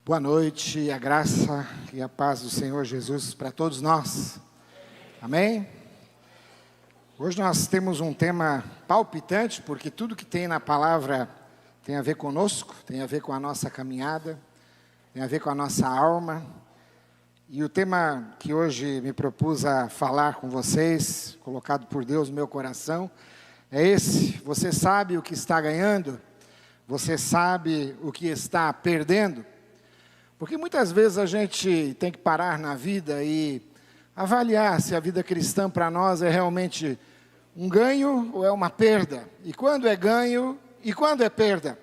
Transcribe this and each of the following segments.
Boa noite, a graça e a paz do Senhor Jesus para todos nós. Amém? Hoje nós temos um tema palpitante, porque tudo que tem na palavra tem a ver conosco, tem a ver com a nossa caminhada, tem a ver com a nossa alma. E o tema que hoje me propus a falar com vocês, colocado por Deus no meu coração, é esse: você sabe o que está ganhando? Você sabe o que está perdendo? Porque muitas vezes a gente tem que parar na vida e avaliar se a vida cristã para nós é realmente um ganho ou é uma perda. E quando é ganho e quando é perda.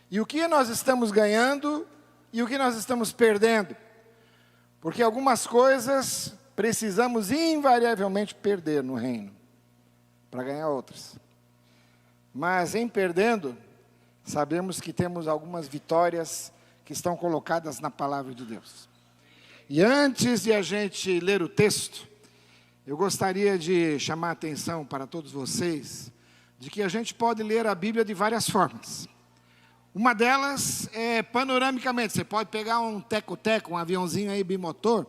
E o que nós estamos ganhando e o que nós estamos perdendo. Porque algumas coisas precisamos invariavelmente perder no reino, para ganhar outras. Mas em perdendo, sabemos que temos algumas vitórias que estão colocadas na palavra de Deus. E antes de a gente ler o texto, eu gostaria de chamar a atenção para todos vocês, de que a gente pode ler a Bíblia de várias formas. Uma delas é panoramicamente. Você pode pegar um teco-teco, um aviãozinho aí bimotor,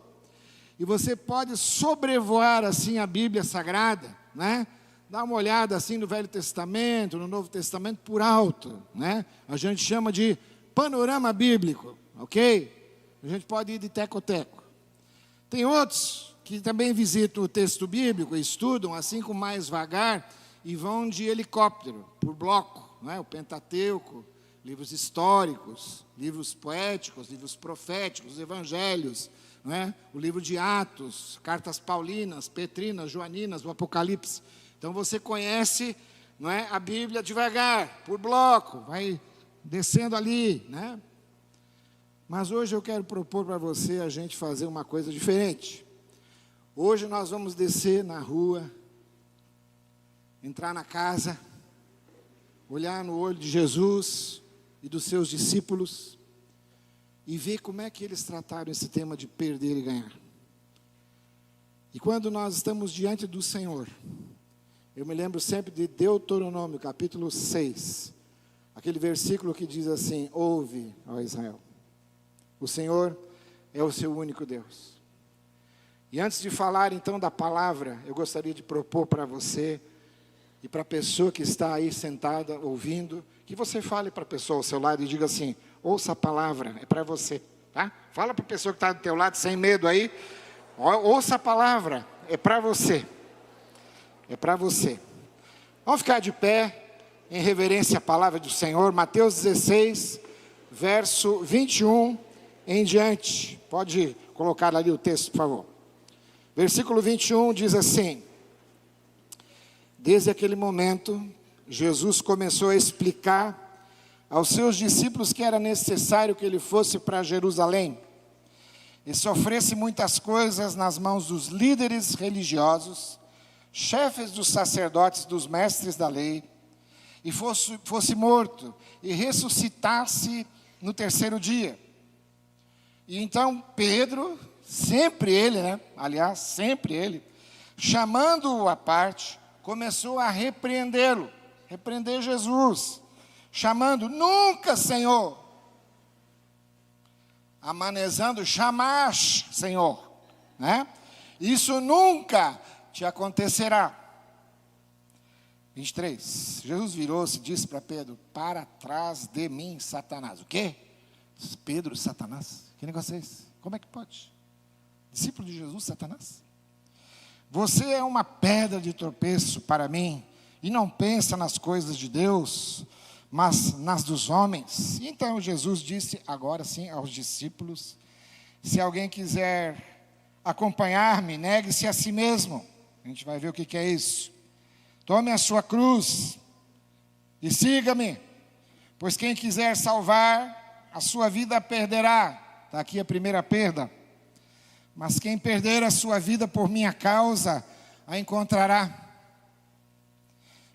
e você pode sobrevoar assim a Bíblia Sagrada, né? Dar uma olhada assim no Velho Testamento, no Novo Testamento por alto, né? A gente chama de panorama bíblico, ok? A gente pode ir de teco-teco. Tem outros que também visitam o texto bíblico, estudam assim com mais vagar e vão de helicóptero, por bloco, né? O Pentateuco, livros históricos, livros poéticos, livros proféticos, evangelhos, né? O livro de Atos, cartas paulinas, petrinas, joaninas, o Apocalipse. Então você conhece, não é, a Bíblia devagar, por bloco, vai descendo ali, né? Mas hoje eu quero propor para você a gente fazer uma coisa diferente. Hoje nós vamos descer na rua, entrar na casa, olhar no olho de Jesus e dos seus discípulos e ver como é que eles trataram esse tema de perder e ganhar. E quando nós estamos diante do Senhor, eu me lembro sempre de Deuteronômio, capítulo 6, aquele versículo que diz assim: ouve, ó Israel, o Senhor é o seu único Deus. E antes de falar então da palavra, eu gostaria de propor para você e para a pessoa que está aí sentada ouvindo, que você fale para a pessoa ao seu lado e diga assim: ouça a palavra, é para você, tá? Fala para a pessoa que está do teu lado sem medo aí, ouça a palavra, é para você, é para você. Vamos ficar de pé em reverência à palavra do Senhor. Mateus 16, verso 21 em diante. Pode colocar ali o texto, por favor. Versículo 21 diz assim: desde aquele momento, Jesus começou a explicar aos seus discípulos que era necessário que ele fosse para Jerusalém e sofresse muitas coisas nas mãos dos líderes religiosos, chefes dos sacerdotes, dos mestres da lei, e fosse morto, e ressuscitasse no terceiro dia. E então Pedro, sempre ele, né? Aliás, sempre ele, chamando-o à parte, começou a repreendê-lo, repreender Jesus, chamando: nunca, Senhor, amanezando, jamais, Senhor, né? Isso nunca te acontecerá. 23, Jesus virou-se e disse para Pedro: para trás de mim, Satanás. O quê? Pedro, Satanás? Que negócio é esse? Como é que pode? Discípulo de Jesus, Satanás? Você é uma pedra de tropeço para mim, e não pensa nas coisas de Deus, mas nas dos homens. Então Jesus disse agora sim aos discípulos: se alguém quiser acompanhar-me, negue-se a si mesmo. A gente vai ver o que é isso. Tome a sua cruz e siga-me, pois quem quiser salvar a sua vida perderá. Está aqui a primeira perda. Mas quem perder a sua vida por minha causa, a encontrará.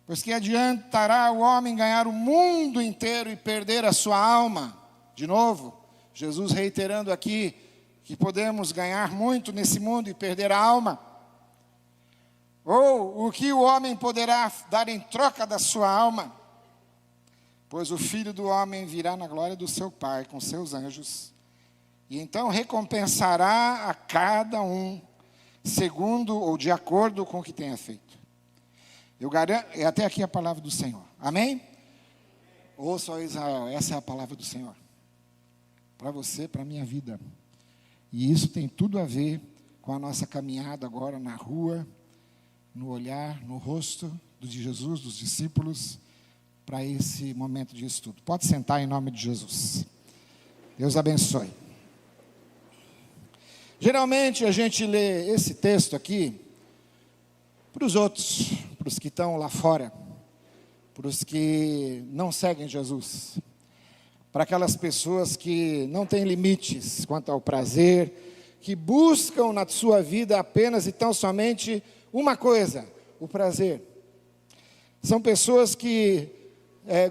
Pois que adiantará o homem ganhar o mundo inteiro e perder a sua alma? De novo, Jesus reiterando aqui que podemos ganhar muito nesse mundo e perder a alma. Ou o que o homem poderá dar em troca da sua alma? Pois o Filho do Homem virá na glória do seu Pai com seus anjos, E então recompensará a cada um, segundo ou de acordo com o que tenha feito. Eu garanto, é até aqui a palavra do Senhor. Amém? Ouça, ó Israel, essa é a palavra do Senhor. Para você, para a minha vida. E isso tem tudo a ver com a nossa caminhada agora na rua, no olhar, no rosto de Jesus, dos discípulos, para esse momento de estudo. Pode sentar em nome de Jesus. Deus abençoe. Geralmente a gente lê esse texto aqui para os outros, para os que estão lá fora, para os que não seguem Jesus, para aquelas pessoas que não têm limites quanto ao prazer, que buscam na sua vida apenas e tão somente uma coisa, o prazer. São pessoas que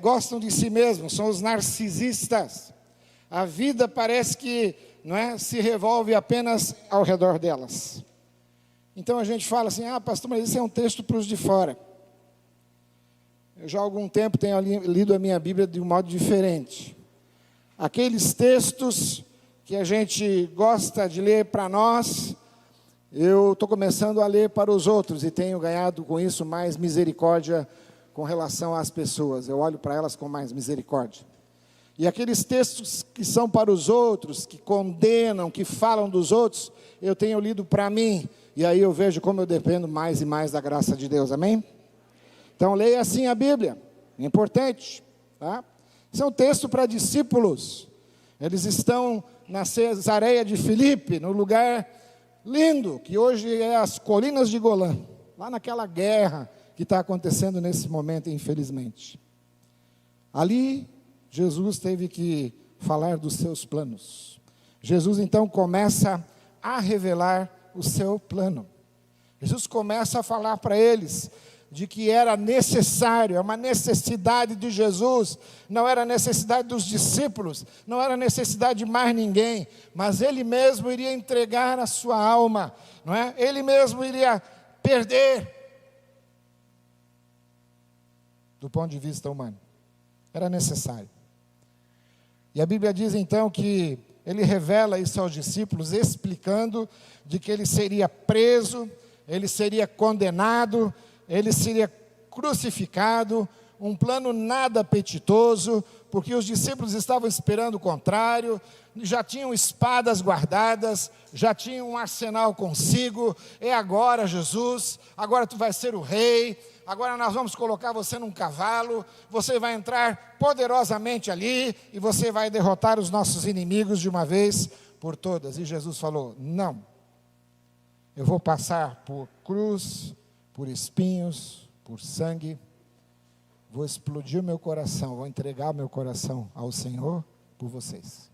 gostam de si mesmos, são os narcisistas. A vida parece que se revolve apenas ao redor delas. Então a gente fala assim, pastor, mas isso é um texto para os de fora. Eu já há algum tempo tenho lido a minha Bíblia de um modo diferente. Aqueles textos que a gente gosta de ler para nós, eu estou começando a ler para os outros e tenho ganhado com isso mais misericórdia com relação às pessoas. Eu olho para elas com mais misericórdia. E aqueles textos que são para os outros, que condenam, que falam dos outros, eu tenho lido para mim. E aí eu vejo como eu dependo mais e mais da graça de Deus, amém? Então leia assim a Bíblia, é importante, tá? Isso é um texto para discípulos. Eles estão na Cesareia de Filipe, no lugar lindo, que hoje é as colinas de Golã, lá naquela guerra que está acontecendo nesse momento, infelizmente. Ali, Jesus teve que falar dos seus planos. Jesus então começa a revelar o seu plano. Jesus começa a falar para eles de que era necessário, é uma necessidade de Jesus, não era necessidade dos discípulos, não era necessidade de mais ninguém, mas Ele mesmo iria entregar a sua alma, não é? Ele mesmo iria perder, do ponto de vista humano, era necessário. E a Bíblia diz então que Ele revela isso aos discípulos, explicando de que Ele seria preso, Ele seria condenado, Ele seria crucificado, um plano nada apetitoso, porque os discípulos estavam esperando o contrário, já tinham espadas guardadas, já tinham um arsenal consigo, é agora Jesus, agora tu vai ser o rei, agora nós vamos colocar você num cavalo, você vai entrar poderosamente ali, e você vai derrotar os nossos inimigos de uma vez por todas. E Jesus falou, não, eu vou passar por cruz, por espinhos, por sangue, vou explodir o meu coração, vou entregar o meu coração ao Senhor por vocês.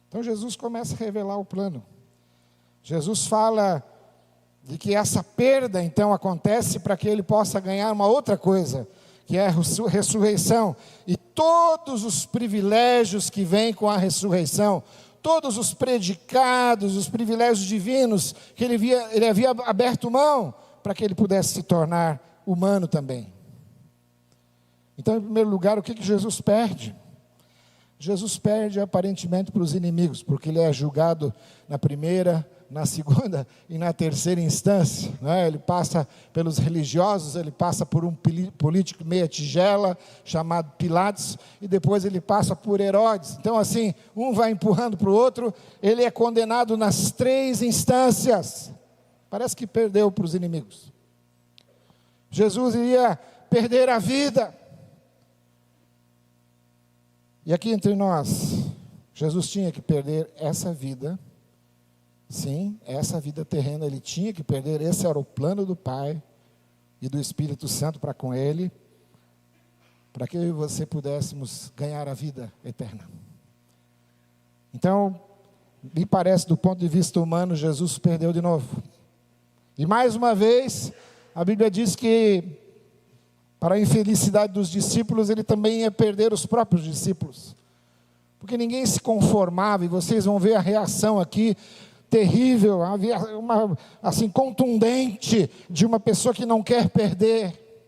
Então Jesus começa a revelar o plano. Jesus fala de que essa perda então acontece para que ele possa ganhar uma outra coisa, que é a ressurreição, e todos os privilégios que vêm com a ressurreição, todos os predicados, os privilégios divinos que ele havia aberto mão, para que ele pudesse se tornar humano também. Então, em primeiro lugar, o que Jesus perde? Jesus perde aparentemente para os inimigos, porque ele é julgado na primeira, na segunda e na terceira instância, né? Ele passa pelos religiosos, ele passa por um político meia tigela, chamado Pilatos, e depois ele passa por Herodes. Então assim, um vai empurrando para o outro, ele é condenado nas três instâncias. Parece que perdeu para os inimigos. Jesus iria perder a vida. E aqui entre nós, Jesus tinha que perder essa vida. Sim, essa vida terrena ele tinha que perder. Esse era o plano do Pai e do Espírito Santo para com ele, para que eu e você pudéssemos ganhar a vida eterna. Então, me parece, do ponto de vista humano, Jesus perdeu de novo. E mais uma vez, a Bíblia diz que, para a infelicidade dos discípulos, ele também ia perder os próprios discípulos. Porque ninguém se conformava, e vocês vão ver a reação aqui, terrível, uma assim, contundente, de uma pessoa que não quer perder.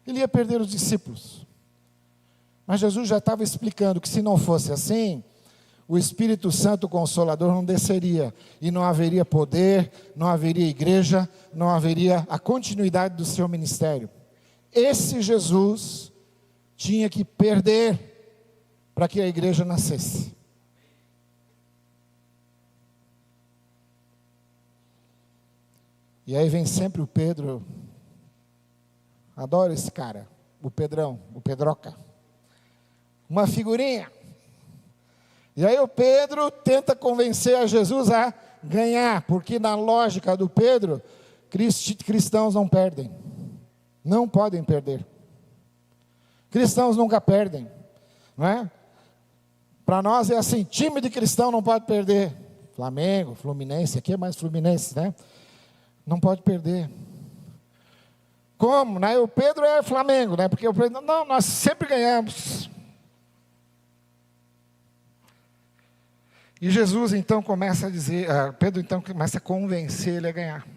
Ele ia perder os discípulos. Mas Jesus já estava explicando que se não fosse assim, o Espírito Santo Consolador não desceria, e não haveria poder, não haveria igreja, não haveria a continuidade do seu ministério. Esse Jesus tinha que perder para que a igreja nascesse. E aí vem sempre o Pedro, adoro esse cara, o Pedrão, o Pedroca, uma figurinha. E aí o Pedro tenta convencer a Jesus a ganhar, porque na lógica do Pedro, cristãos não perdem, não podem perder. Cristãos nunca perdem, não é? Para nós é assim, time de cristão não pode perder. Flamengo, Fluminense, aqui é mais Fluminense, né? Não pode perder. Como, né? O Pedro é Flamengo, né? Porque o Pedro, não, nós sempre ganhamos. E Jesus então começa a dizer, Pedro então começa a convencer ele a ganhar.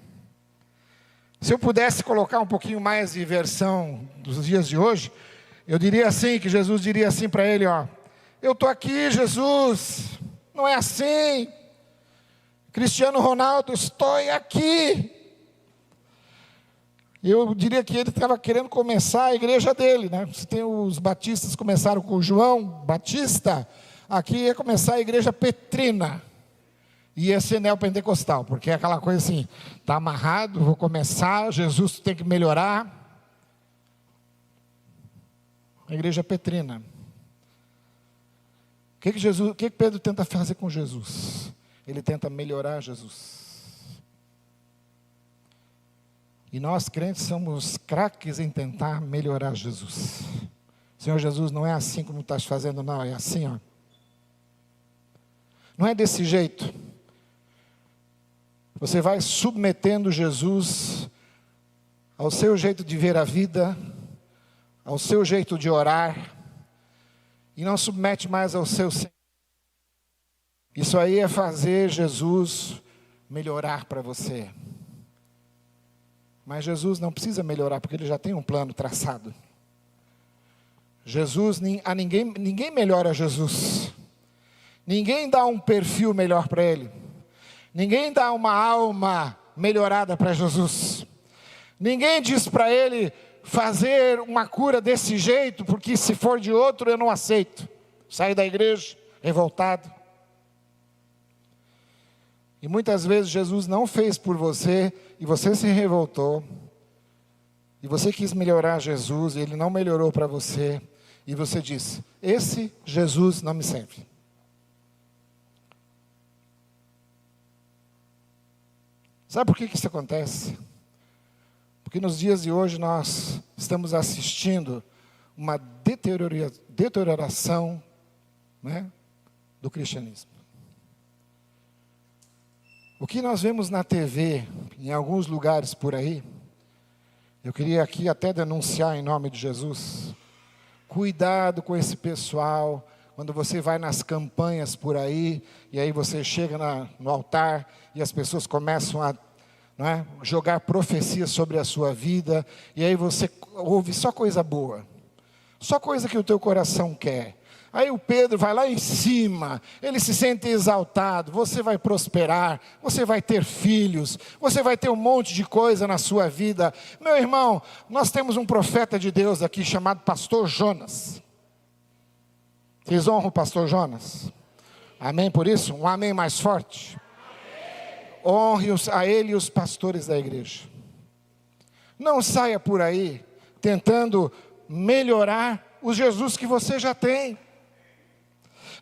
Se eu pudesse colocar um pouquinho mais de versão dos dias de hoje, eu diria assim, que Jesus diria assim para ele, ó, eu estou aqui, Jesus, não é assim, Cristiano Ronaldo, estou aqui. Eu diria que ele estava querendo começar a igreja dele, né? Se tem os batistas começaram com o João Batista, aqui ia começar a igreja Petrina, ia ser neopentecostal, porque é aquela coisa assim, está amarrado, vou começar, Jesus tem que melhorar. A igreja Petrina. O que Pedro tenta fazer com Jesus? Ele tenta melhorar Jesus. E nós crentes somos craques em tentar melhorar Jesus. Senhor Jesus, não é assim como estás fazendo, não, é assim, ó. Não é desse jeito. Você vai submetendo Jesus ao seu jeito de ver a vida, ao seu jeito de orar, e não submete mais ao seu Senhor. Isso aí é fazer Jesus melhorar para você. Mas Jesus não precisa melhorar, porque Ele já tem um plano traçado. Ninguém melhora Jesus. Ninguém dá um perfil melhor para Ele. Ninguém dá uma alma melhorada para Jesus. Ninguém diz para Ele fazer uma cura desse jeito, porque se for de outro eu não aceito. Sai da igreja revoltado. E muitas vezes Jesus não fez por você, e você se revoltou, e você quis melhorar Jesus, e Ele não melhorou para você, e você disse, esse Jesus não me serve. Sabe por que isso acontece? Porque nos dias de hoje nós estamos assistindo uma deterioração, né, do cristianismo. O que nós vemos na TV, em alguns lugares por aí, eu queria aqui até denunciar em nome de Jesus, cuidado com esse pessoal, quando você vai nas campanhas por aí, e aí você chega no altar, e as pessoas começam a jogar profecias sobre a sua vida, e aí você ouve só coisa boa, só coisa que o teu coração quer. Aí o Pedro vai lá em cima, ele se sente exaltado, você vai prosperar, você vai ter filhos, você vai ter um monte de coisa na sua vida. Meu irmão, nós temos um profeta de Deus aqui chamado Pastor Jonas. Vocês honram o Pastor Jonas? Amém por isso? Um amém mais forte? Honre a ele e os pastores da igreja. Não saia por aí tentando melhorar o Jesus que você já tem.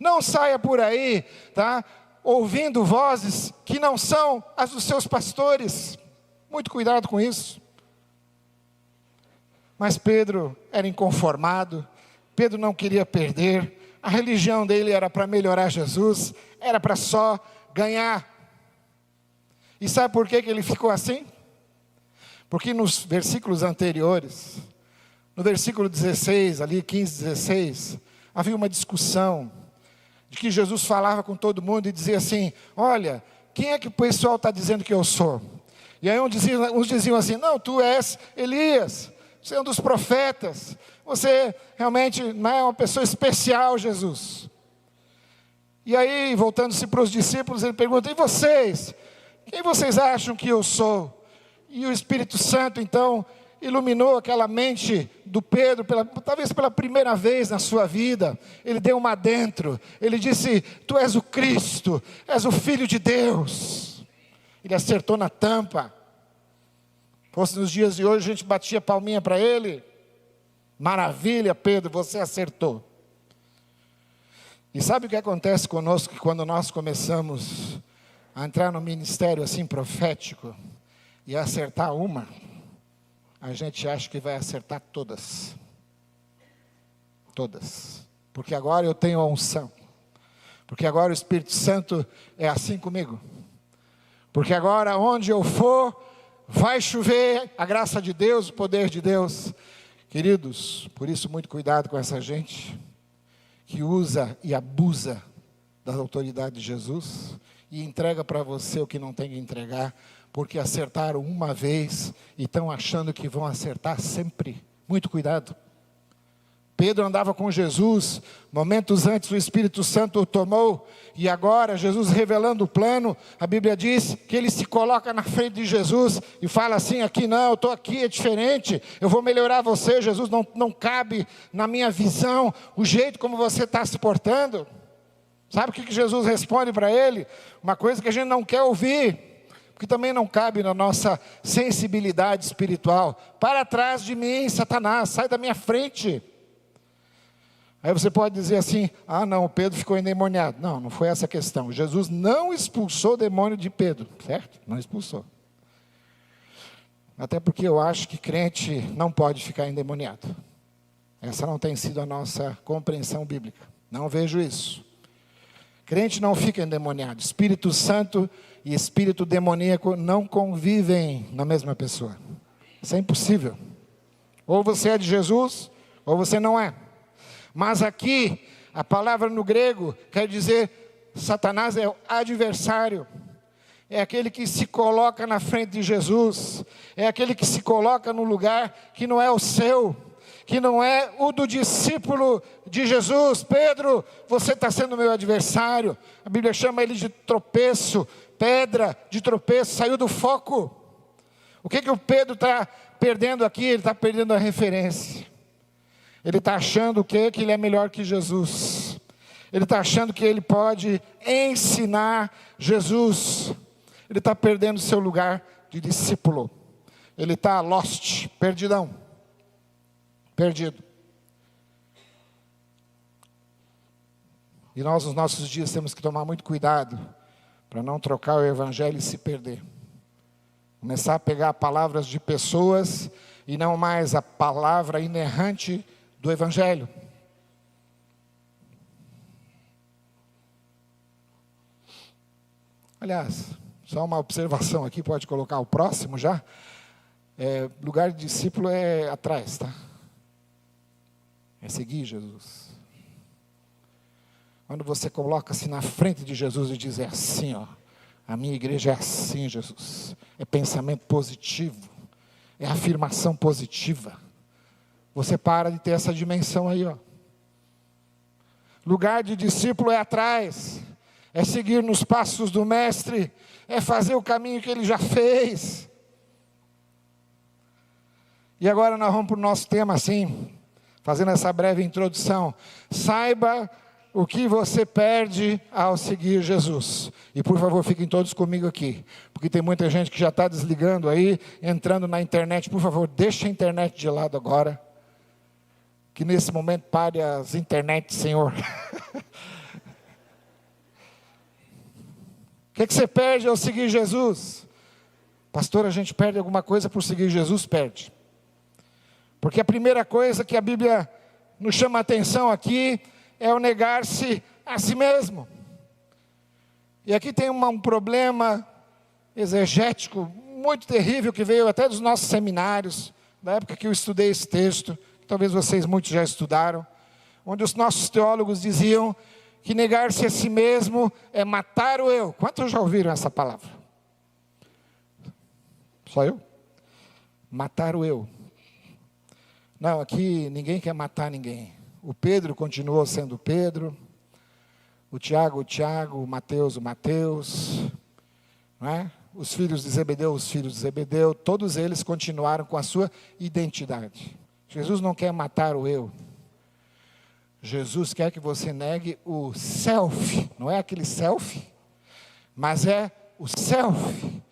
Não saia por aí, tá, ouvindo vozes que não são as dos seus pastores. Muito cuidado com isso. Mas Pedro era inconformado, Pedro não queria perder, a religião dele era para melhorar Jesus, era para só ganhar. E sabe por que ele ficou assim? Porque nos versículos anteriores, no versículo 16, ali 15, 16, havia uma discussão, de que Jesus falava com todo mundo e dizia assim, olha, quem é que o pessoal está dizendo que eu sou? E aí uns diziam assim, não, tu és Elias, você é um dos profetas, você realmente não é uma pessoa especial, Jesus. E aí, voltando-se para os discípulos, ele pergunta: e vocês? Quem vocês acham que eu sou? E o Espírito Santo, então, iluminou aquela mente do Pedro, talvez pela primeira vez na sua vida. Ele deu uma adentro. Ele disse: tu és o Cristo, és o Filho de Deus. Ele acertou na tampa. Fosse nos dias de hoje, a gente batia palminha para ele. Maravilha, Pedro, você acertou. E sabe o que acontece conosco quando nós começamos a entrar no ministério assim profético e acertar uma? A gente acha que vai acertar todas. Todas. Porque agora eu tenho a unção. Porque agora o Espírito Santo é assim comigo. Porque agora onde eu for, vai chover a graça de Deus, o poder de Deus. Queridos, por isso muito cuidado com essa gente que usa e abusa da autoridade de Jesus e entrega para você o que não tem que entregar, porque acertaram uma vez e estão achando que vão acertar sempre. Muito cuidado. Pedro andava com Jesus, momentos antes o Espírito Santo o tomou, e agora Jesus revelando o plano, a Bíblia diz que ele se coloca na frente de Jesus e fala assim: aqui não, eu estou aqui, é diferente, eu vou melhorar você, Jesus, não cabe na minha visão o jeito como você está se portando. Sabe o que Jesus responde para ele? Uma coisa que a gente não quer ouvir, porque também não cabe na nossa sensibilidade espiritual: para trás de mim, Satanás, sai da minha frente. Aí você pode dizer assim: ah não, Pedro ficou endemoniado. Não, não foi essa a questão. Jesus não expulsou o demônio de Pedro, certo? Não expulsou. Até porque eu acho que crente não pode ficar endemoniado. Essa não tem sido a nossa compreensão bíblica. Não vejo isso. Crente não fica endemoniado. Espírito Santo e espírito demoníaco não convivem na mesma pessoa. Isso é impossível. Ou você é de Jesus, ou você não é. Mas aqui, a palavra no grego quer dizer: Satanás é o adversário, é aquele que se coloca na frente de Jesus, é aquele que se coloca no lugar que não é o seu, que não é o do discípulo de Jesus. Pedro, você está sendo meu adversário. A Bíblia chama ele de tropeço, pedra de tropeço, saiu do foco. O que o Pedro está perdendo aqui? Ele está perdendo a referência. Ele está achando que ele é melhor que Jesus. Ele está achando que ele pode ensinar Jesus. Ele está perdendo seu lugar de discípulo. Ele está lost, perdidão. Perdido. E nós, nos nossos dias, temos que tomar muito cuidado para não trocar o evangelho e se perder. Começar a pegar palavras de pessoas e não mais a palavra inerrante do evangelho. Aliás, só uma observação aqui, pode colocar o próximo já. Lugar de discípulo é atrás, tá? É seguir Jesus. Quando você coloca-se na frente de Jesus e diz: é assim, ó, a minha igreja é assim, Jesus. É pensamento positivo, é afirmação positiva. Você para de ter essa dimensão aí, ó. Lugar de discípulo é atrás, é seguir nos passos do mestre, é fazer o caminho que ele já fez. E agora nós vamos para o nosso tema assim, fazendo essa breve introdução. Saiba o que você perde ao seguir Jesus. E por favor, fiquem todos comigo aqui, porque tem muita gente que já está desligando aí, entrando na internet. Por favor, deixa a internet de lado agora. Que nesse momento pare as internets, Senhor. O que você perde ao seguir Jesus? Pastor, a gente perde alguma coisa por seguir Jesus? Perde. Porque a primeira coisa que a Bíblia nos chama a atenção aqui é o negar-se a si mesmo. E aqui tem um problema exegético muito terrível que veio até dos nossos seminários, da época que eu estudei esse texto. Talvez vocês muitos já estudaram, onde os nossos teólogos diziam que negar-se a si mesmo é matar o eu. Quantos já ouviram essa palavra? Só eu? Matar o eu. Não, aqui ninguém quer matar ninguém. O Pedro continuou sendo Pedro, o Tiago, o Mateus, não é? Os filhos de Zebedeu, todos eles continuaram com a sua identidade. Jesus não quer matar o eu. Jesus quer que você negue o self, não é aquele self, mas é o self,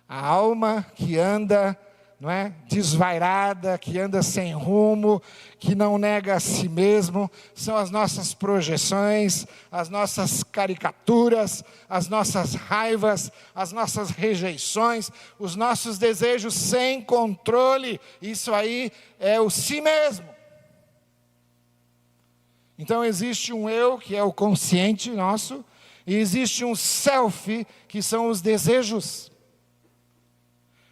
a alma que anda, não é, desvairada, que anda sem rumo, que não nega a si mesmo, são as nossas projeções, as nossas caricaturas, as nossas raivas, as nossas rejeições, os nossos desejos sem controle, isso aí é o si mesmo. Então existe um eu, que é o consciente nosso, e existe um self, que são os desejos.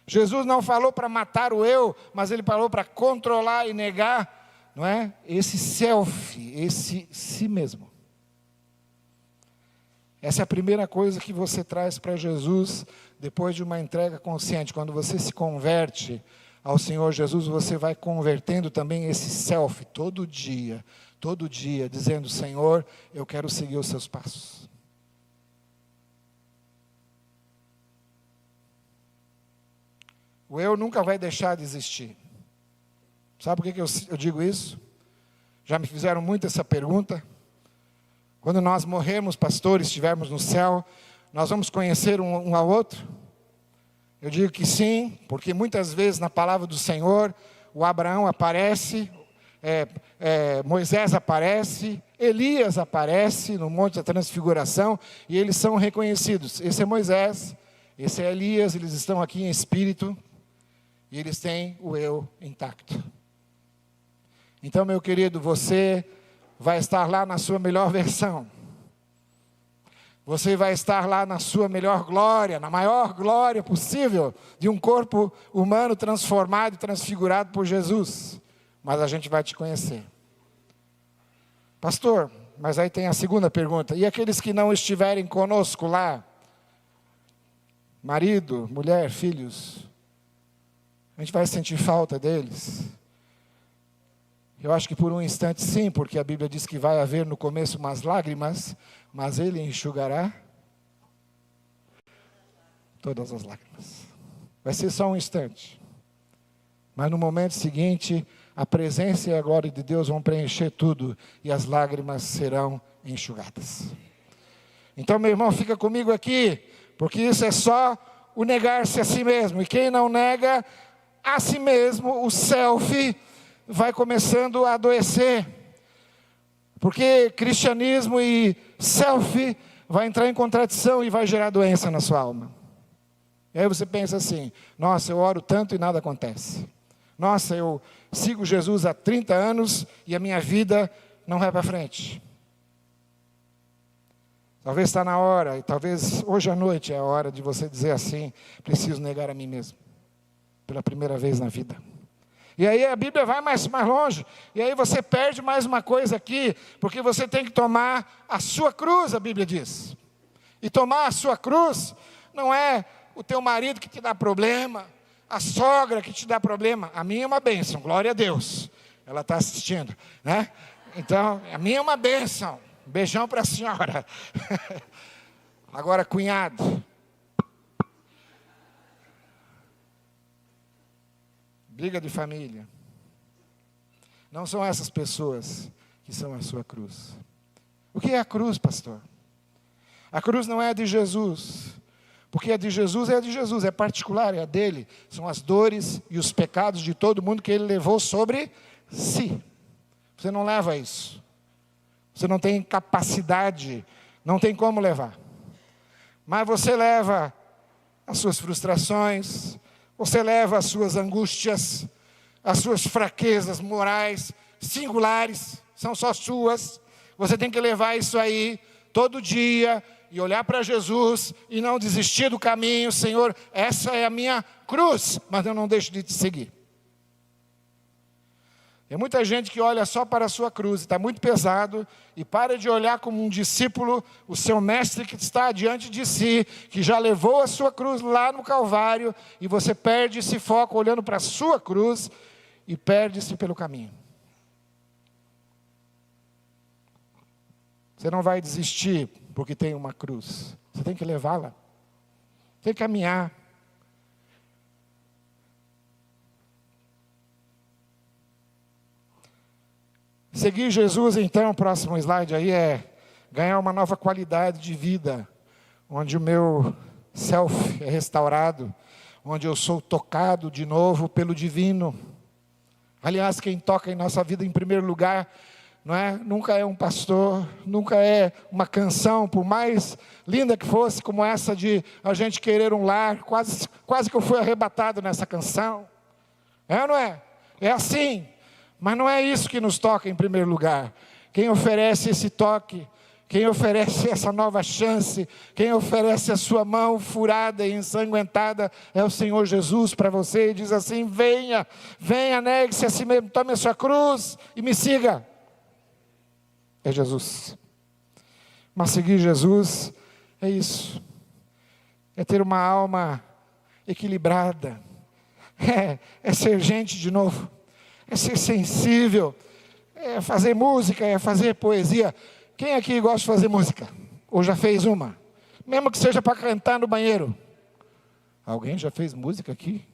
Jesus não falou para matar o eu, mas ele falou para controlar e negar, não é? Esse self, esse si mesmo. Essa é a primeira coisa que você traz para Jesus depois de uma entrega consciente. Quando você se converte ao Senhor Jesus, você vai convertendo também esse self todo dia, dizendo: Senhor, eu quero seguir os seus passos. O eu nunca vai deixar de existir. Sabe por que eu digo isso? Já me fizeram muito essa pergunta. Quando nós morrermos, pastores, estivermos no céu, nós vamos conhecer um ao outro? Eu digo que sim, porque muitas vezes na palavra do Senhor, o Abraão aparece, Moisés aparece, Elias aparece no Monte da Transfiguração, e eles são reconhecidos. Esse é Moisés, esse é Elias, eles estão aqui em espírito, e eles têm o eu intacto. Então, meu querido, você vai estar lá na sua melhor versão. Você vai estar lá na sua melhor glória, na maior glória possível de um corpo humano transformado e transfigurado por Jesus. Mas a gente vai te conhecer. Pastor, mas aí tem a segunda pergunta. E aqueles que não estiverem conosco lá? Marido, mulher, filhos? A gente vai sentir falta deles? Eu acho que por um instante sim, porque a Bíblia diz que vai haver no começo umas lágrimas, mas Ele enxugará todas as lágrimas. Vai ser só um instante. Mas no momento seguinte, a presença e a glória de Deus vão preencher tudo e as lágrimas serão enxugadas. Então, meu irmão, fica comigo aqui, porque isso é só o negar-se a si mesmo. E quem não nega a si mesmo, o self, vai começando a adoecer. Porque cristianismo e self vai entrar em contradição e vai gerar doença na sua alma. E aí você pensa assim: nossa, eu oro tanto e nada acontece. Nossa, eu sigo Jesus há 30 anos e a minha vida não vai para frente. Talvez está na hora, e talvez hoje à noite é a hora de você dizer assim: preciso negar a mim mesmo, pela primeira vez na vida. E aí a Bíblia vai mais longe, e aí você perde mais uma coisa aqui, porque você tem que tomar a sua cruz, a Bíblia diz. E tomar a sua cruz não é o teu marido que te dá problema, a sogra que te dá problema. A minha é uma bênção, glória a Deus. Ela está assistindo, né? Então, a minha é uma bênção. Um beijão para a senhora. Agora, cunhado. Briga de família. Não são essas pessoas que são a sua cruz. O que é a cruz, pastor? A cruz não é a de Jesus. Porque a de Jesus é a de Jesus, é particular, é a dele. São as dores e os pecados de todo mundo que ele levou sobre si. Você não leva isso. Você não tem capacidade, não tem como levar. Mas você leva as suas frustrações, você leva as suas angústias, as suas fraquezas morais, singulares, são só suas. Você tem que levar isso aí todo dia e olhar para Jesus e não desistir do caminho. Senhor, essa é a minha cruz, mas eu não deixo de te seguir. Tem muita gente que olha só para a sua cruz, está muito pesado, e para de olhar como um discípulo, o seu mestre que está diante de si, que já levou a sua cruz lá no Calvário, e você perde esse foco olhando para a sua cruz, e perde-se pelo caminho. Você não vai desistir porque tem uma cruz. Você tem que levá-la. Tem que caminhar. Seguir Jesus, então, o próximo slide aí é ganhar uma nova qualidade de vida, onde o meu self é restaurado, onde eu sou tocado de novo pelo divino. Aliás, quem toca em nossa vida em primeiro lugar, não é? Nunca é um pastor, nunca é uma canção, por mais linda que fosse, como essa de a gente querer um lar, quase que eu fui arrebatado nessa canção. É ou não é? É assim, mas não é isso que nos toca em primeiro lugar. Quem oferece esse toque, quem oferece essa nova chance, quem oferece a sua mão furada e ensanguentada é o Senhor Jesus para você, e diz assim: venha, negue-se a si mesmo, tome a sua cruz e me siga. É Jesus. Mas seguir Jesus é isso. É ter uma alma equilibrada. É ser gente de novo. É ser sensível. É fazer música, é fazer poesia. Quem aqui gosta de fazer música? Ou já fez uma? Mesmo que seja para cantar no banheiro. Alguém já fez música aqui?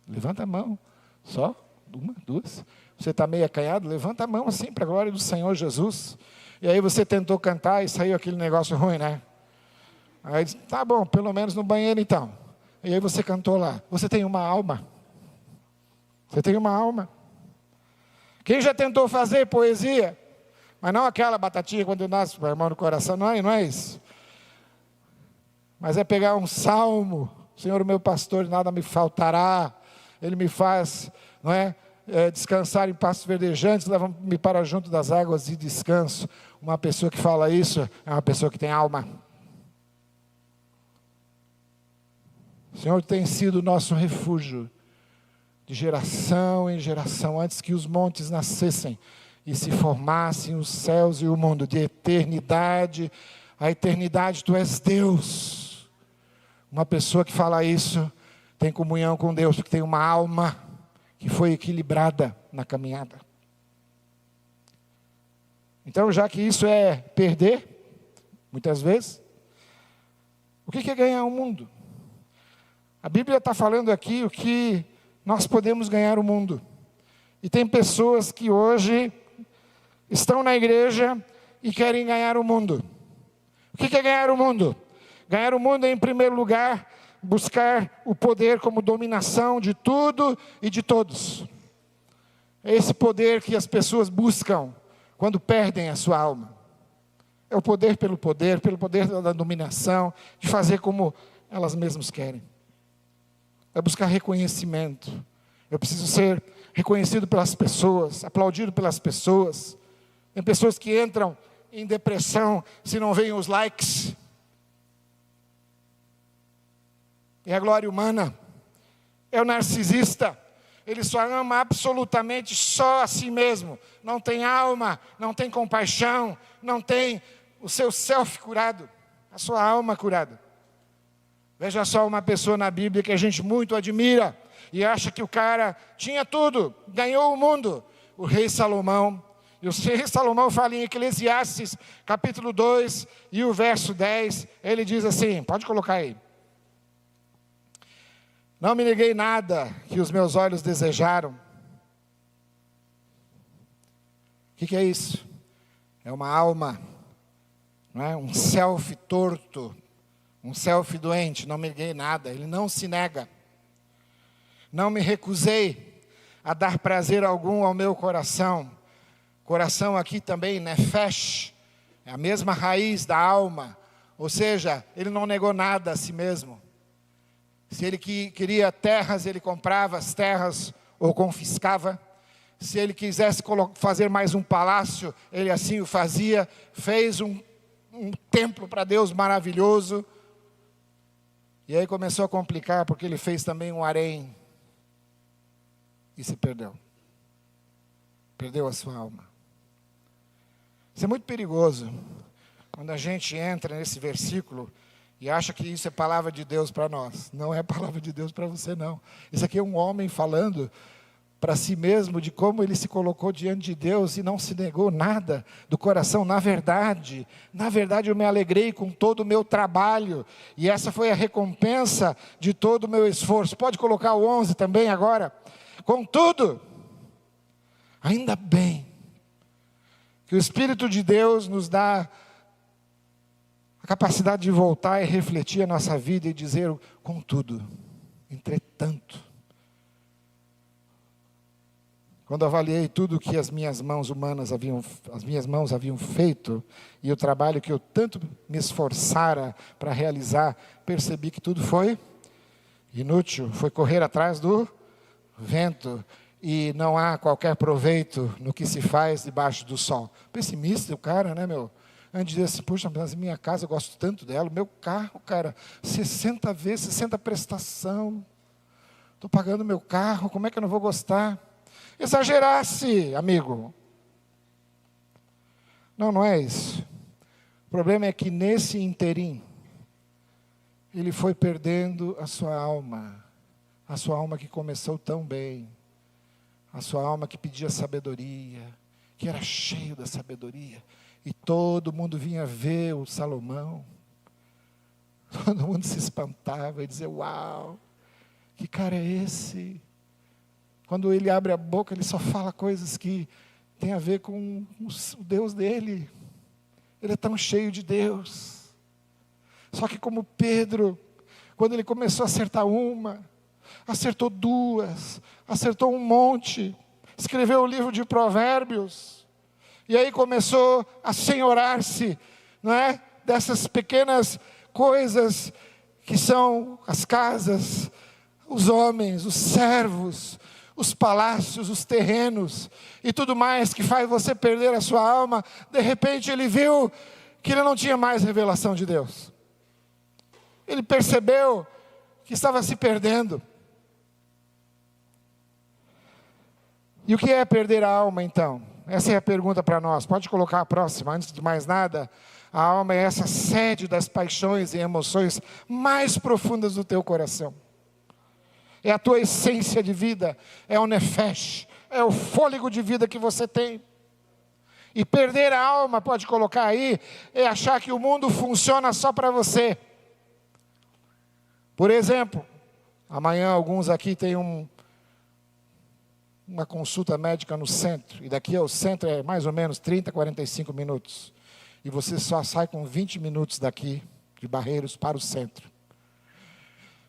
Levanta a mão. Só? Uma, duas. Você está meio acanhado? Levanta a mão assim para a glória do Senhor Jesus. E aí você tentou cantar e saiu aquele negócio ruim, né? Aí disse, tá bom, pelo menos no banheiro então. E aí você cantou lá. Você tem uma alma. Você tem uma alma. Quem já tentou fazer poesia? Mas não aquela batatinha quando nasce com a mão no coração, não é isso. Mas é pegar um salmo. Senhor, o meu pastor, nada me faltará. Ele me faz, não é? Descansar em pastos verdejantes, leva-me para junto das águas de descanso. Uma pessoa que fala isso é uma pessoa que tem alma. O Senhor tem sido o nosso refúgio de geração em geração, antes que os montes nascessem e se formassem os céus e o mundo, de eternidade a eternidade, tu és Deus. Uma pessoa que fala isso tem comunhão com Deus, porque tem uma alma que foi equilibrada na caminhada. Então, já que isso é perder, muitas vezes, o que é ganhar o mundo? A Bíblia está falando aqui o que nós podemos ganhar o mundo. E tem pessoas que hoje estão na igreja e querem ganhar o mundo. O que é ganhar o mundo? Ganhar o mundo é, em primeiro lugar, buscar o poder como dominação de tudo e de todos. É esse poder que as pessoas buscam quando perdem a sua alma. É o poder pelo poder da dominação, de fazer como elas mesmas querem. É buscar reconhecimento. Eu preciso ser reconhecido pelas pessoas, aplaudido pelas pessoas. Tem pessoas que entram em depressão se não veem os likes. É a glória humana. É o narcisista. Ele só ama absolutamente só a si mesmo. Não tem alma, não tem compaixão, não tem o seu self curado, a sua alma curada. Veja só uma pessoa na Bíblia que a gente muito admira e acha que o cara tinha tudo, ganhou o mundo. O rei Salomão. E o rei Salomão fala em Eclesiastes, capítulo 2 e o verso 10. Ele diz assim, pode colocar aí. Não me neguei nada que os meus olhos desejaram. O que é isso? É uma alma, não é? Um self torto, um self doente. Não me neguei nada, ele não se nega. Não me recusei a dar prazer algum ao meu coração. Coração aqui também, nefesh, é a mesma raiz da alma. Ou seja, ele não negou nada a si mesmo. Se ele queria terras, ele comprava as terras ou confiscava. Se ele quisesse fazer mais um palácio, ele assim o fazia. Fez um templo para Deus maravilhoso. E aí começou a complicar, porque ele fez também um harém. E se perdeu. Perdeu a sua alma. Isso é muito perigoso. Quando a gente entra nesse versículo e acha que isso é palavra de Deus para nós. Não é palavra de Deus para você, não. Isso aqui é um homem falando para si mesmo de como ele se colocou diante de Deus e não se negou nada do coração. Na verdade eu me alegrei com todo o meu trabalho, e essa foi a recompensa de todo o meu esforço. Pode colocar o 11 também agora. Contudo, ainda bem que o Espírito de Deus nos dá a capacidade de voltar e refletir a nossa vida e dizer: contudo, entretanto, quando avaliei tudo que as minhas mãos haviam feito, e o trabalho que eu tanto me esforçara para realizar, percebi que tudo foi inútil, foi correr atrás do vento, e não há qualquer proveito no que se faz debaixo do sol. Pessimista o cara, né, meu? Antes de dizer assim: puxa, mas a minha casa, eu gosto tanto dela, o meu carro, cara, 60 vezes, 60 prestação, estou pagando meu carro, como é que eu não vou gostar? Exagerasse, amigo. Não é isso. O problema é que nesse interim, ele foi perdendo a sua alma que começou tão bem, a sua alma que pedia sabedoria, que era cheio da sabedoria, e todo mundo vinha ver o Salomão, todo mundo se espantava e dizia: uau, que cara é esse? Quando ele abre a boca, ele só fala coisas que tem a ver com o Deus dele. Ele é tão cheio de Deus. Só que como Pedro, quando ele começou a acertar uma, acertou duas, acertou um monte, escreveu o livro de Provérbios, e aí começou a senhorar-se, não é? Dessas pequenas coisas que são as casas, os homens, os servos, os palácios, os terrenos e tudo mais que faz você perder a sua alma. De repente ele viu que ele não tinha mais revelação de Deus. Ele percebeu que estava se perdendo. E o que é perder a alma então? Essa é a pergunta para nós. Pode colocar a próxima. Antes de mais nada, a alma é essa sede das paixões e emoções mais profundas do teu coração. É a tua essência de vida, é o nefesh, é o fôlego de vida que você tem. E perder a alma, pode colocar aí, é achar que o mundo funciona só para você. Por exemplo, amanhã alguns aqui têm uma consulta médica no centro, e daqui ao centro é mais ou menos 30, 45 minutos. E você só sai com 20 minutos daqui, de Barreiros para o centro.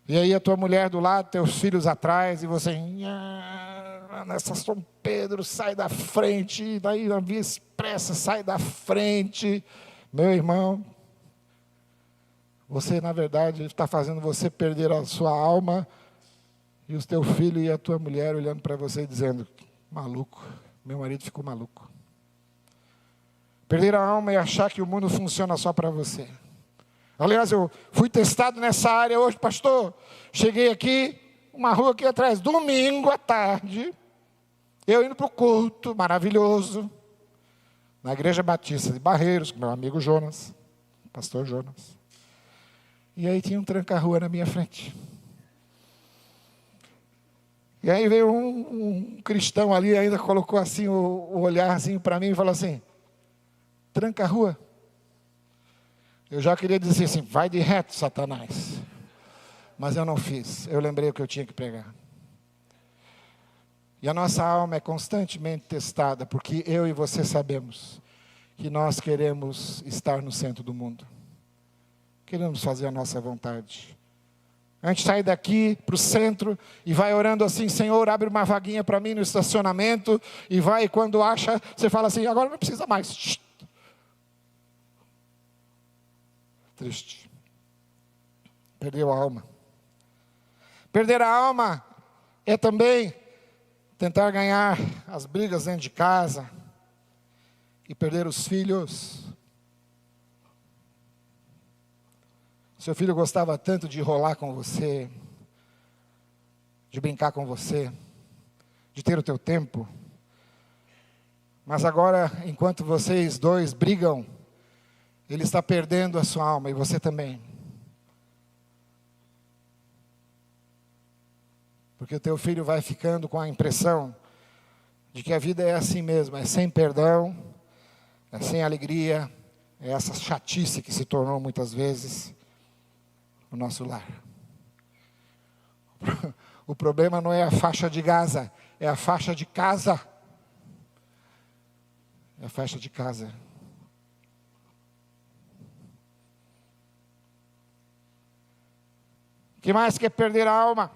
E aí a tua mulher do lado, teus filhos atrás, e você, nessa São Pedro, sai da frente, daí na Via Expressa, sai da frente. Meu irmão, você na verdade está fazendo você perder a sua alma, e os teus filhos e a tua mulher olhando para você dizendo: maluco, meu marido ficou maluco. Perder a alma é achar que o mundo funciona só para você. Aliás, eu fui testado nessa área hoje, pastor. Cheguei aqui, uma rua aqui atrás, domingo à tarde, eu indo para o culto maravilhoso, na Igreja Batista de Barreiros, com meu amigo Jonas, pastor Jonas. E aí tinha um tranca-rua na minha frente. E aí veio um cristão ali, ainda colocou assim o olhar assim para mim e falou assim: tranca-rua. Eu já queria dizer assim: vai de reto, Satanás. Mas eu não fiz. Eu lembrei o que eu tinha que pregar. E a nossa alma é constantemente testada, porque eu e você sabemos que nós queremos estar no centro do mundo. Queremos fazer a nossa vontade. A gente sai daqui para o centro e vai orando assim: Senhor, abre uma vaguinha para mim no estacionamento. E vai, quando acha, você fala assim: agora não precisa mais. Triste. Perdeu a alma. Perder a alma é também tentar ganhar as brigas dentro de casa e perder os filhos. Seu filho gostava tanto de rolar com você, de brincar com você, de ter o teu tempo. Mas agora, enquanto vocês dois brigam, ele está perdendo a sua alma, e você também. Porque o teu filho vai ficando com a impressão de que a vida é assim mesmo, é sem perdão, é sem alegria, é essa chatice que se tornou muitas vezes o nosso lar. O problema não é a faixa de Gaza, é a faixa de casa. É a faixa de casa. O que mais que é perder a alma?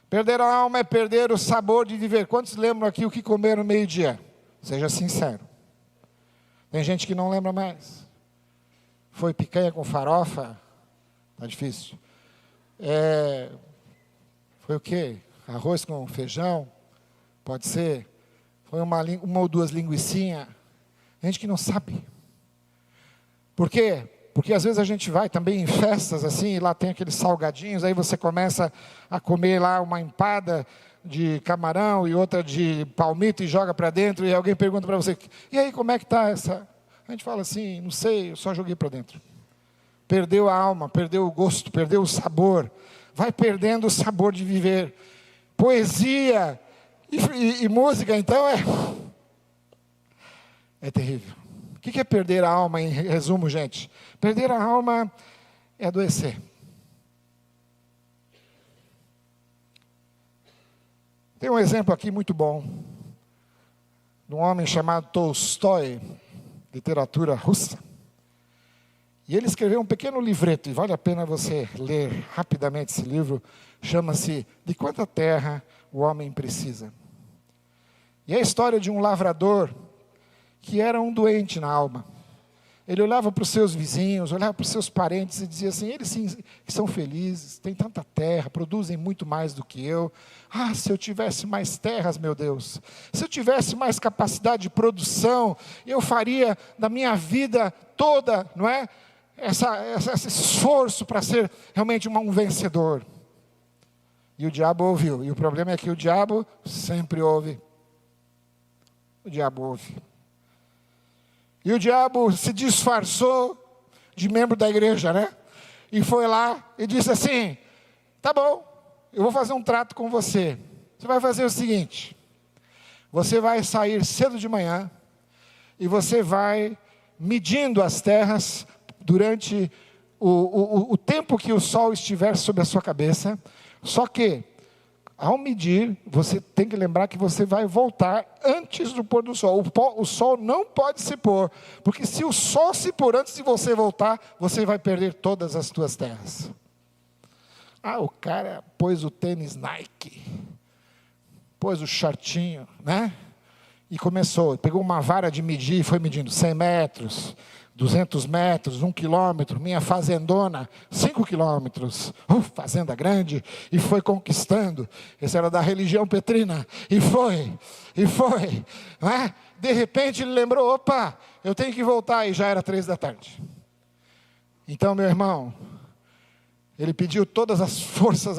Perder a alma é perder o sabor de viver. Quantos lembram aqui o que comeram no meio-dia? Seja sincero. Tem gente que não lembra mais. Foi picanha com farofa? Tá difícil. Foi o quê? Arroz com feijão? Pode ser. Foi uma ou duas linguiçinhas. Gente que não sabe. Por quê? Porque às vezes a gente vai também em festas assim, e lá tem aqueles salgadinhos, aí você começa a comer lá uma empada de camarão e outra de palmito e joga para dentro, e alguém pergunta para você, e aí como é que está essa? A gente fala assim, não sei, eu só joguei para dentro. Perdeu a alma, perdeu o gosto, perdeu o sabor, vai perdendo o sabor de viver. Poesia e música então é terrível. O que é perder a alma, em resumo, gente? Perder a alma é adoecer. Tem um exemplo aqui muito bom, de um homem chamado Tolstói, literatura russa. E ele escreveu um pequeno livreto, e vale a pena você ler rapidamente esse livro, chama-se De Quanta Terra o Homem Precisa. E é a história de um lavrador que era um doente na alma. Ele olhava para os seus vizinhos, olhava para os seus parentes e dizia assim, eles sim, que são felizes, têm tanta terra, produzem muito mais do que eu. Ah, se eu tivesse mais terras, meu Deus. Se eu tivesse mais capacidade de produção, eu faria da minha vida toda, não é? Esse esforço para ser realmente um vencedor. E o diabo ouviu. E o problema é que o diabo sempre ouve. O diabo ouve. E o diabo se disfarçou de membro da igreja, né? E foi lá e disse assim, tá bom, eu vou fazer um trato com você. Você vai fazer o seguinte, você vai sair cedo de manhã e você vai medindo as terras durante o tempo que o sol estiver sobre a sua cabeça. Só que, ao medir, você tem que lembrar que você vai voltar antes do pôr do sol. O sol não pode se pôr, porque se o sol se pôr antes de você voltar, você vai perder todas as suas terras. Ah, o cara pôs o tênis Nike, pôs o shortinho, né? E começou, pegou uma vara de medir e foi medindo 100 metros, 200 metros, 1 quilômetro, minha fazendona, 5 quilômetros, fazenda grande, e foi conquistando. Esse era da religião petrina, e foi, né? De repente ele lembrou, opa, eu tenho que voltar, e já era 3 da tarde. Então, meu irmão, ele pediu todas as forças,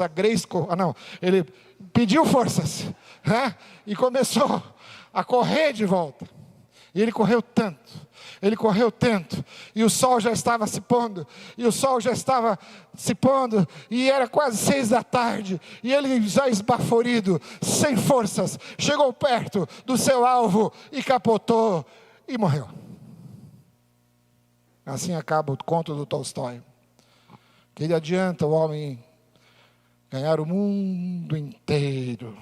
ele pediu forças, né? E começou a correr de volta, e ele correu tanto, e o sol já estava se pondo, e era quase 6 da tarde, e ele já esbaforido, sem forças, chegou perto do seu alvo, e capotou, e morreu. Assim acaba o conto do Tolstói. Que ele adianta o homem ganhar o mundo inteiro,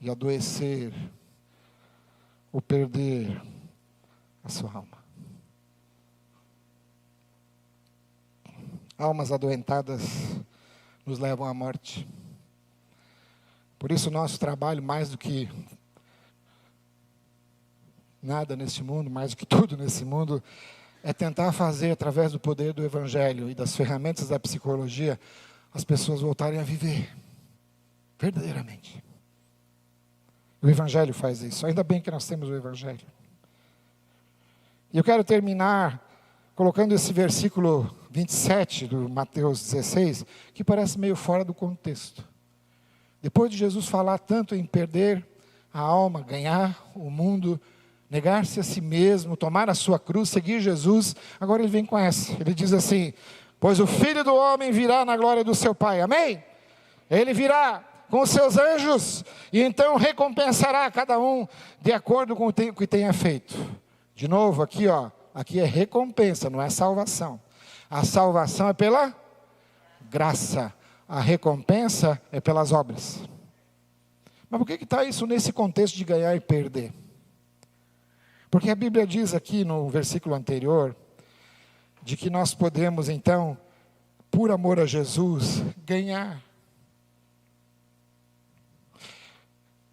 e adoecer, ou perder a sua alma. Almas adoentadas nos levam à morte. Por isso nosso trabalho, mais do que nada neste mundo, mais do que tudo nesse mundo, é tentar fazer, através do poder do Evangelho e das ferramentas da psicologia, as pessoas voltarem a viver verdadeiramente. O Evangelho faz isso. Ainda bem que nós temos o Evangelho. E eu quero terminar colocando esse versículo 27 do Mateus 16, que parece meio fora do contexto. Depois de Jesus falar tanto em perder a alma, ganhar o mundo, negar-se a si mesmo, tomar a sua cruz, seguir Jesus, agora ele vem com essa. Ele diz assim, pois o Filho do Homem virá na glória do seu Pai. Amém? Ele virá com os seus anjos, e então recompensará cada um de acordo com o que tenha feito. De novo, aqui ó, aqui é recompensa, não é salvação. A salvação é pela graça, a recompensa é pelas obras. Mas por que está isso nesse contexto de ganhar e perder? Porque a Bíblia diz aqui no versículo anterior, de que nós podemos então, por amor a Jesus, ganhar.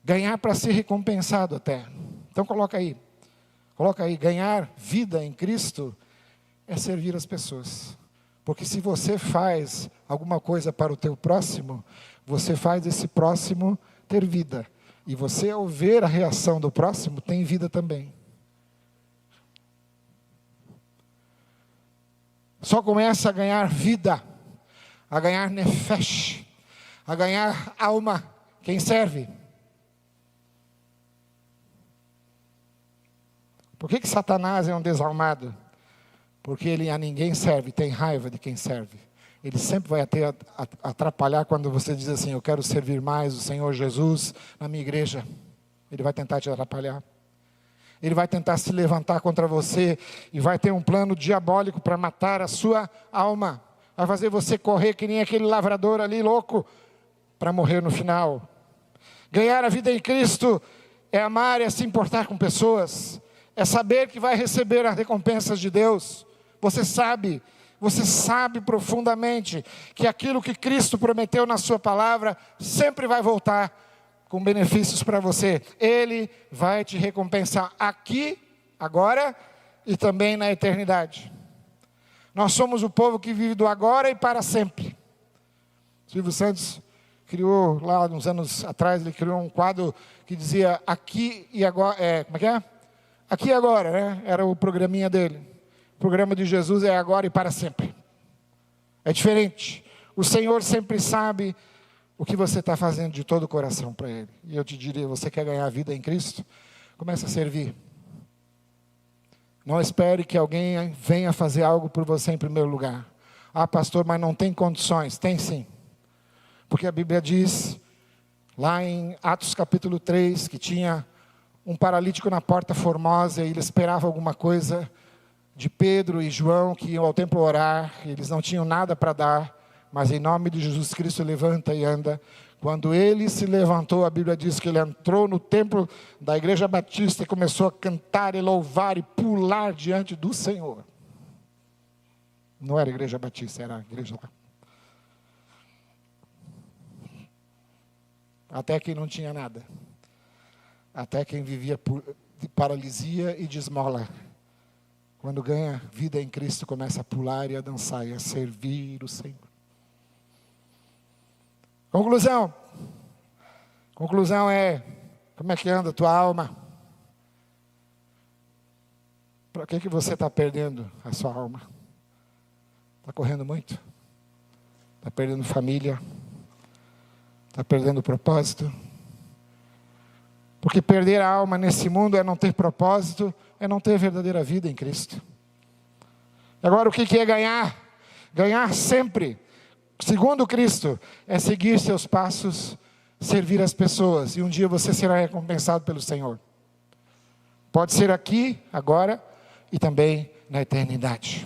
Ganhar para ser recompensado até. Então coloca aí, ganhar vida em Cristo é servir as pessoas. Porque se você faz alguma coisa para o teu próximo, você faz esse próximo ter vida. E você, ao ver a reação do próximo, tem vida também. Só começa a ganhar vida, a ganhar nefesh, a ganhar alma, quem serve. Por que Satanás é um desalmado? Porque ele a ninguém serve, tem raiva de quem serve. Ele sempre vai atrapalhar quando você diz assim, eu quero servir mais o Senhor Jesus na minha igreja. Ele vai tentar te atrapalhar. Ele vai tentar se levantar contra você e vai ter um plano diabólico para matar a sua alma. Vai fazer você correr que nem aquele lavrador ali louco para morrer no final. Ganhar a vida em Cristo é amar e é se importar com pessoas. É saber que vai receber as recompensas de Deus. Você sabe profundamente que aquilo que Cristo prometeu na sua palavra sempre vai voltar com benefícios para você. Ele vai te recompensar aqui, agora e também na eternidade. Nós somos o povo que vive do agora e para sempre. Silvio Santos criou lá uns anos atrás, ele criou um quadro que dizia aqui e agora, como é que é? Aqui e agora, né? Era o programinha dele. O programa de Jesus é agora e para sempre. É diferente. O Senhor sempre sabe o que você está fazendo de todo o coração para Ele. E eu te diria, você quer ganhar a vida em Cristo? Comece a servir. Não espere que alguém venha fazer algo por você em primeiro lugar. Ah, pastor, mas não tem condições. Tem sim. Porque a Bíblia diz, lá em Atos capítulo 3, que tinha um paralítico na porta formosa, e ele esperava alguma coisa de Pedro e João, que iam ao templo orar, e eles não tinham nada para dar, mas em nome de Jesus Cristo levanta e anda. Quando ele se levantou, a Bíblia diz que ele entrou no templo da Igreja Batista e começou a cantar e louvar e pular diante do Senhor. Não era a Igreja Batista, era a igreja lá. Até quem não tinha nada. Até quem vivia de paralisia e de esmola. Quando ganha vida em Cristo, começa a pular e a dançar e a servir o Senhor. Conclusão é, como é que anda a tua alma? Para que você está perdendo a sua alma? Está correndo muito? Está perdendo família? Está perdendo o propósito? Porque perder a alma nesse mundo é não ter propósito, é não ter verdadeira vida em Cristo. Agora o que é ganhar? Ganhar sempre, segundo Cristo, é seguir seus passos, servir as pessoas, e um dia você será recompensado pelo Senhor. Pode ser aqui, agora, e também na eternidade.